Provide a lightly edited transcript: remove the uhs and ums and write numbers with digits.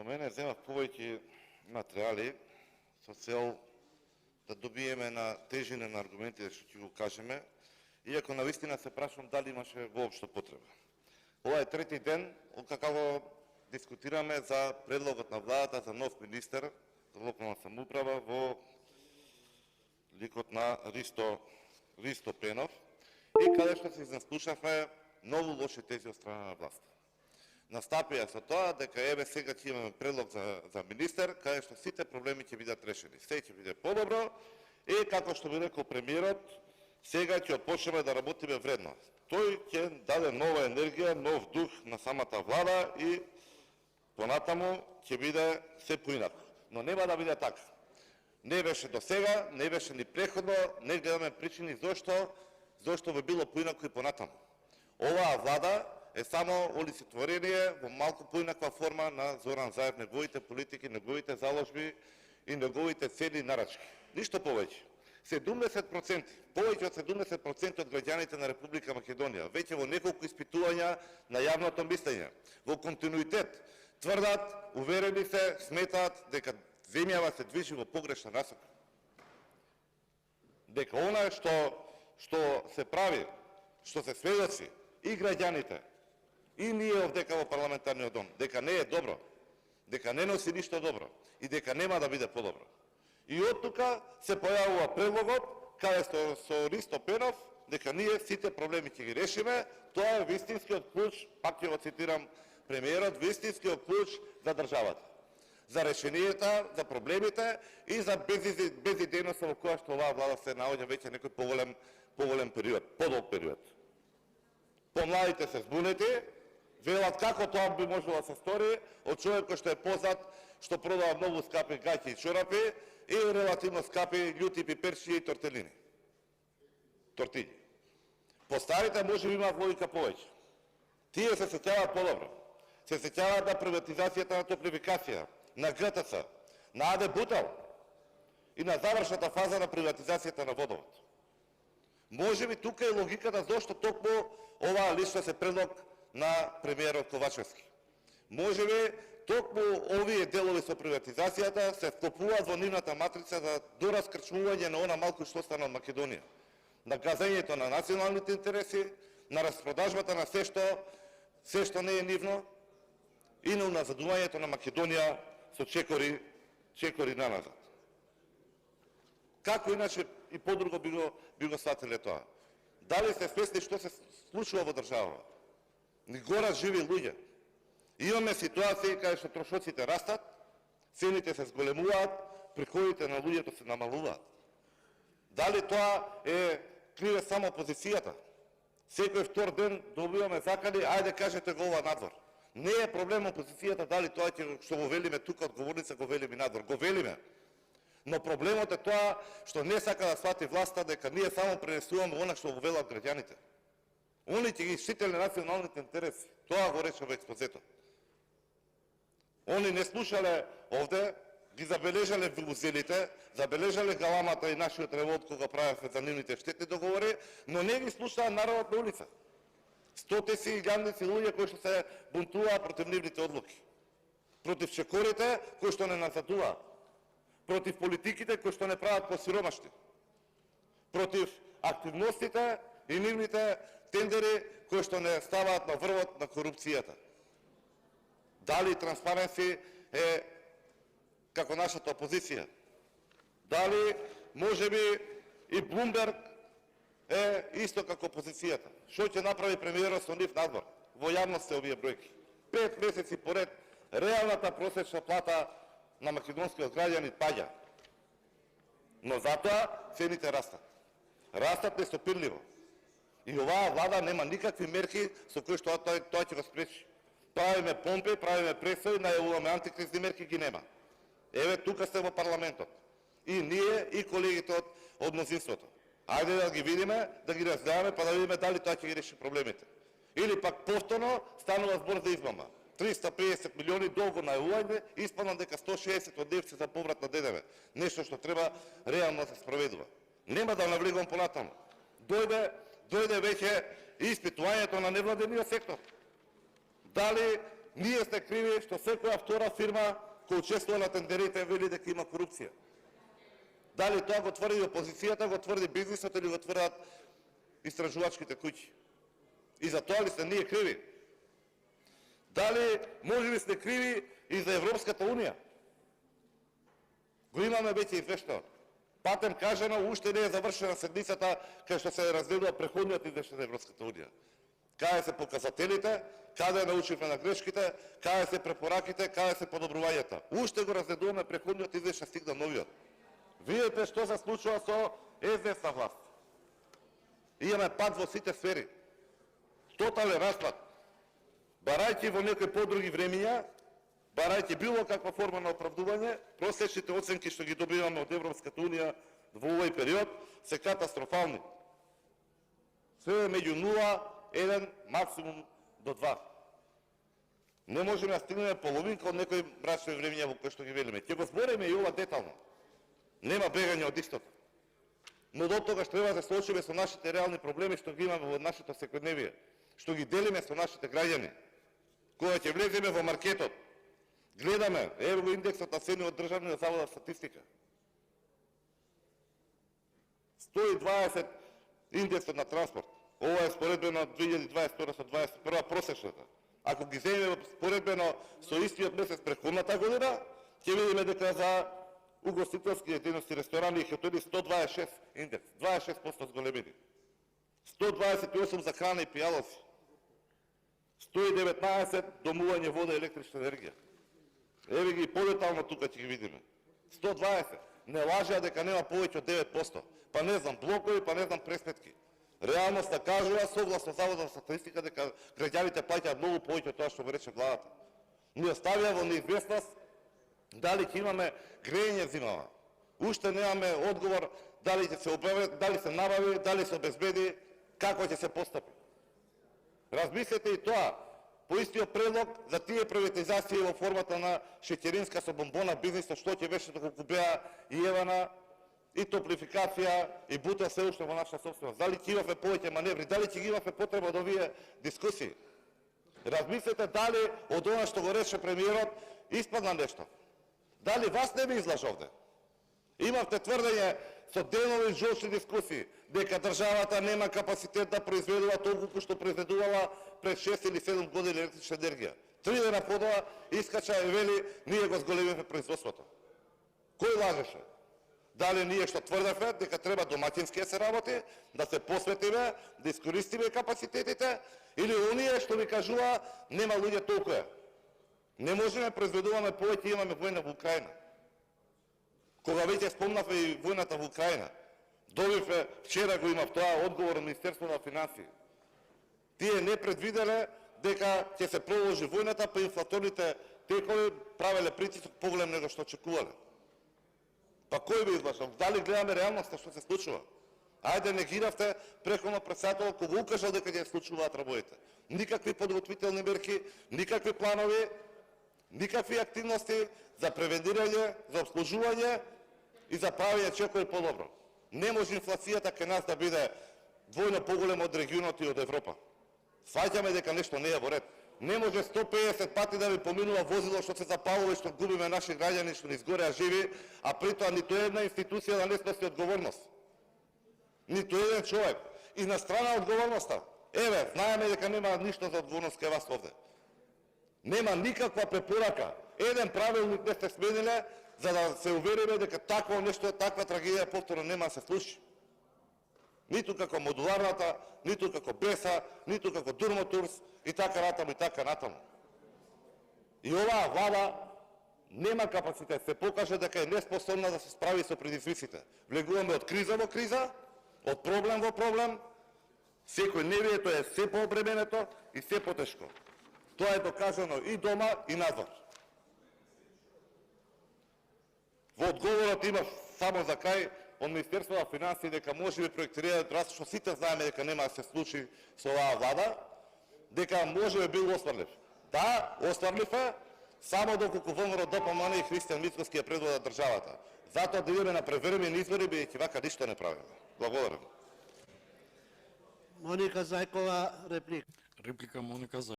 Со мене земав повеќе материјали со цел да добиеме на тежина на аргументите што ќе го кажеме, иако навистина се прашувам дали имаше воопшто потреба. Ова е трети ден откако дискутираме за предлогот на владата за нов министер за локална самоуправа во ликот на Ристо Пенов и каде што се заслушавме многу лоши тези од страна на власта. Настапија со тоа дека еве сега ќе имаме предлог за министер, каде што сите проблеми ќе бидат решени. Се ќе биде подобро и како што би рекол премиерот, сега ќе почнеме да работиме вредно. Тој ќе даде нова енергија, нов дух на самата влада и понатаму ќе биде се поинако. Но нема да биде така. Не беше до сега, не беше ни преходно, не гледаме причини зошто би било поинако и понатаму. Оваа влада е само олицетворение во малку поинаква форма на Зоран Заев, неговите политики, неговите заложби и неговите цели и нарачки. Ништо повеќе. 70%, повеќе од 70% од граѓаните на Република Македонија, веќе во неколку испитувања на јавното мислење, во континуитет, тврдат, уверени се, сметаат дека земјава се движи во погрешна насока. Дека она што се прави, што се сведоци и граѓаните, и ние овдека во парламентарниот дом, дека не е добро, дека не носи ништо добро и дека нема да биде подобро. И од тука се појавува предлогот, каде со Ристо Пенов, дека ние сите проблеми ќе ги решиме, тоа е вистинскиот клуч, пак ќе го цитирам премиерот, вистинскиот клуч за државата. За решенијата, за проблемите и за безидејноста во која што оваа влада се наоѓа веќе некој поволен период, подолг период. Помладите се збунети, велат како тоа би можело да се стори од човек кој што е познат, што продава многу скапи гаќи и чорапи и релативно скапи љути пиперчиња и тортелини. Тортињи. Постарите може би имаат логика повеќе. Тие се сеќаваат подобро. Се сеќаваат на приватизацијата на Топлификација, на ГТЦ, на АД Бутел и на завршната фаза на приватизацијата на водовод. Може би тука е логиката зошто токму оваа листа се предлог на премиерот Ковачевски. Може би токму овие делови со приватизацијата се вклопуваат во нивната матрица за дораскрчмување на она малку што стана од Македонија. На газењето на националните интереси, на распродажбата на се што не е нивно и на уназадувањето на Македонија со чекори наназад. Како иначе и подруго би го сватиле тоа? Дали сте свесни што се случува во државата? Ни гора живи луѓе. Имаме ситуации каде што трошоците растат, цените се зголемуваат, приходите на луѓето се намалуваат. Дали тоа е криве само опозицијата? Секој втор ден добиваме закани, ајде кажете го ова надвор. Не е проблем опозицијата дали тоа што го велиме тука од говорница го велиме надвор. Го велиме. Но проблемот е тоа што не сака да свати власта дека ние само пренесуваме она што го велат граѓаните. Они ќе ги штителе националните интереси. Тоа го рече во експозето. Они не слушале овде, ги забележале вузелите, забележале галамата и нашиот револт кога правевме за нивните штетни договори, но не ги слушаа народот на улица. Стотици и илјадници луѓе кои што се бунтуваат против нивните одлуки. Против чекорите кои што не назадуваат. Против политиките кои што не прават посиромашни. Против активностите и нивните тендери кои што не ставаат на врвот на корупцијата. Дали Транспаренси е како нашата опозиција? Дали можеби и Блумберг е исто како опозицијата? Што ќе направи премиерот со нив надвор? Во јавност се овие бројки. 5 месеци поред реалната просечна плата на македонскиот граѓанин паѓа. Но затоа цените растат. Растат нестопирливо. И оваа влада нема никакви мерки со кои што тоа ќе го спречи. Правиме помпи, правиме пресои, најавуваме антикризни мерки, ги нема. Еве тука сте во парламентот. И ние, и колегите од мнозинството. Ајде да ги видиме, да ги разгледаме, па да видиме дали тоа ќе ги реши проблемите. Или пак повторно станува збор за измама. 350 милиони долго најавување, испадна дека 160 од нив се за поврат на ДДВ. Нешто што треба реално да се спроведува. Нема да навлегувам понатаму. Дојде веќе испитувањето на невладениот сектор. Дали Ние сте криви што секоја втора фирма која учествува на тендерите вели дека има корупција. Дали тоа го тврди опозицијата, го тврди бизнисот или го тврдат истражувачките куќи? И за тоа ли сте ние криви? Дали може би сте криви и за Европската унија? Го имаме веќе извештао. Патем кажано, уште не е завршена седмицата кај што се разделува преходниот извештај за Европската унија. Каде се показателите, каде научивме на грешките, каде се препораките, каде се подобрувањата. Уште го разгледуваме преходниот извештај, стигна новиот. Видете што се случува со СДС на власт. Имаме пад во сите сфери. Тотален распад. Барајќи во некои подруги времења, барајќи било каква форма на оправдување, просечните оценки што ги добиваме од Европската унија во овој период се катастрофални. Се меѓу 0, 1, максимум до 2. Не можеме да стигнеме половинка од некои мрачни времења во кои што ги велиме. Ќе го збориме и ова детално. Нема бегање од истото. Но до тогаш треба да се соочиме со нашите реални проблеми што ги имаме во нашето секојдневие, што ги делиме со нашите граѓани. Кога ќе влеземе во маркетот, гледаме евроиндексот на цени од Државниот завод за статистика. 120 индексот на транспорт. Ова е споредбено 2022 со 2021 просечната. Ако ги земеме споредбено со истиот месец претходната година, ќе видиме дека за угостителски дејности, ресторани и хотели 126 индекс, 26% зголемени. 128 за храна и пијалоци. 119 домување вода и електрична енергија. Еве ги подетално тука ќе ги видиме. 120. Не лажеа дека нема повеќе од 9%. Па не знам блокови, па не знам пресметки. Реалноста кажува согласно Заводот за статистика дека граѓаните плаќаат многу повеќе од тоа што го рече владата. Ни оставија во неизвестност дали ќе имаме грејење зимава. Уште немаме одговор дали ќе се обави, дали се набави, дали се обезбеди, како ќе се постапи. Размислете и тоа. По истиот предлог за тие приватизации во формата на шеќеринска со бомбона бизнисот, што ќе беше доколку беа и Евана, и топлификација, и бута се уште во наша собственост. Дали ќе имаме повеќе маневри, дали ќе ги имаме потреба од овие дискусии. Размислете дали од она што го рече премиерот испадна нешто. Дали вас не ви излажа овде? Имавте тврдење со денови жолчни дискусии дека државата нема капацитет да произведува толку што произведувала пред 6 или 7 години електрична енергија. 3 дена подоа искача и вели ние го зголемивме производството. Кој лажеше? Дали ние што тврдевме дека треба домаќински да се работи, да се посветиме, да искористиме капацитетите, или оние што ви кажува нема луѓе толку е. Не можеме да произведуваме повеќе, имаме војна во Украина. Кога веќе спомнавме и војната во Украина, добивме, вчера го имав тоа одговор од Министерството на финансии. Тие не предвиделе дека ќе се продолжи војната, па инфлаторните текови правеле притисок поголем него што очекувале. Па кој би излажал? Дали гледаме реалноста што се случува? Ајде негиравте преходно председател кога укажал дека ќе се случуваат работите. Никакви подготвителни мерки, никакви планови, никакви активности за превенирање, за обслужување и за правење чекори подобро. Не може инфлацијата кај нас да биде двојно поголема од регионот и од Европа. Сваќаме дека нешто не е во ред. Не може 150 пати да ви поминува возило што се запалува и што губиме наши граѓани што ни изгореа живи, а при тоа ниту една институција да не сноси одговорност. Ниту еден човек. И на страна одговорноста. Еве, знаеме дека нема ништо за одговорност кај вас овде. Нема никаква препорака. Еден правилник не сте смениле за да се увериме дека такво нешто, таква трагедија повторно нема да се случи. Ниту како модуларната, ниту како БЕСА, ниту како Дурмотурс и така натаму и така натаму. И оваа влада нема капацитет, се покаже дека е неспособна да се справи со предизвиците. Влегуваме од криза во криза, од проблем во проблем, секој невието е се пообременето и се потешко. Тоа е докажано и дома и надвор. Во одговорот има само за крај од Министерството на финансии дека може би проектираат раст, што сите знаеме дека нема да се случи со оваа влада, дека може би бил остварлив. Да, остварлив е, само доколку ВМРО ДПМН и Христијан Мицкоски ја предводат државата. Затоа да идеме на превремени избори, бидејќи вака ништо не правиме. Благодарам. Моника Зајкова, реплика. Реплика Моника Зајкова.